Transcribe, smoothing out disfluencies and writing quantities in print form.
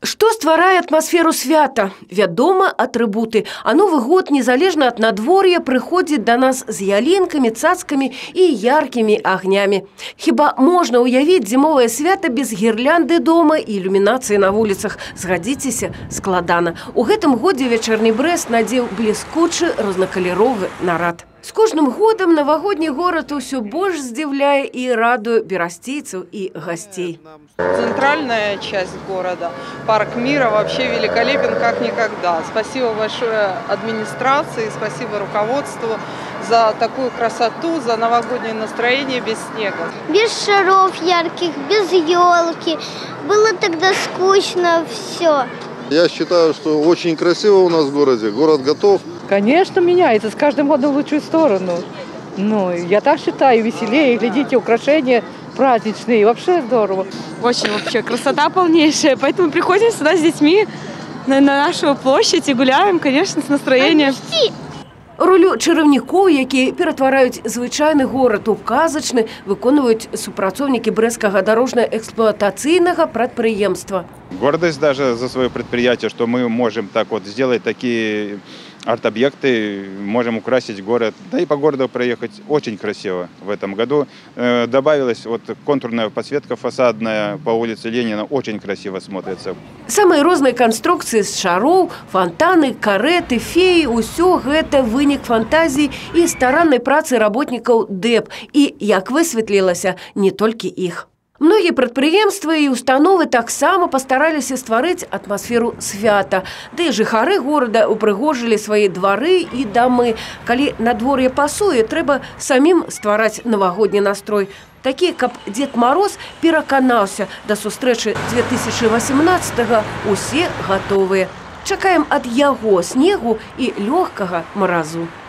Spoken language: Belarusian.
Што стварае атмасферу свята? Вядома, атрыбуты. А Новы год, незалежна ад надвор'я, прыходзіць да нас з ялінкамі, цацкамі і яркімі агнямі. Хіба можна ўявіць зімовае свята без гірлянды дома і ілюмінацыі на вуліцах? Згадзіцеся, складана. У гэтым годзе вечарні Брэст надзеў бліскучы рознакаляровы нарад. З кожным годам навагодні горад усё больш здзіўляе і радуе берасцейцаў і гостей. Центральная часть города, парк Мира вообще великолепен как никогда. Спасибо большое администрации, спасибо руководству за такую красоту, за новогоднее настроение без снега. Без шаров ярких, без елки. Было тогда скучно все. Я считаю, что очень красиво у нас в городе. Город готов. Конечно, меняется с каждым годом в лучшую сторону. Ну, я так считаю, веселее, глядите, украшения праздничные, вообще здорово. Очень вообще красота полнейшая, поэтому приходим сюда с детьми на нашу площадь и гуляем, конечно, с настроением. Ролю чараўнікоў, які ператвараюць звычайны горад у казачны, выконваюць супрацоўнікі Брэсцкага дорожно-эксплуатацыйнага прадпрыемства. Гордость даже за свое предприятие, что мы можем так вот сделать такие арт-объекты, можем украсить город, да и по городу проехать очень красиво в этом году. Добавилась вот контурная подсветка фасадная по улице Ленина, очень красиво смотрится. Самыя розныя канструкцыі з шароў, фонтаны, кареты, феі – усё гэта вынік фантазіі і стараннай працы работнікаў ДЭП. І, як высветлілася, не толькі іх. Многія прадпрыемствы і установы таксама пастараліся стварыць атмасферу свята. Ды і жыхары горада упрыгожылі свае двары і дамы. Калі надвор'е пасуе, трэба самім ствараць навагодні настрой. Такі, каб Дед Мароз пераканаўся, да сустрэчы 2018-го усе гатовыя. Чакаем ад яго снегу і лёгкага маразу.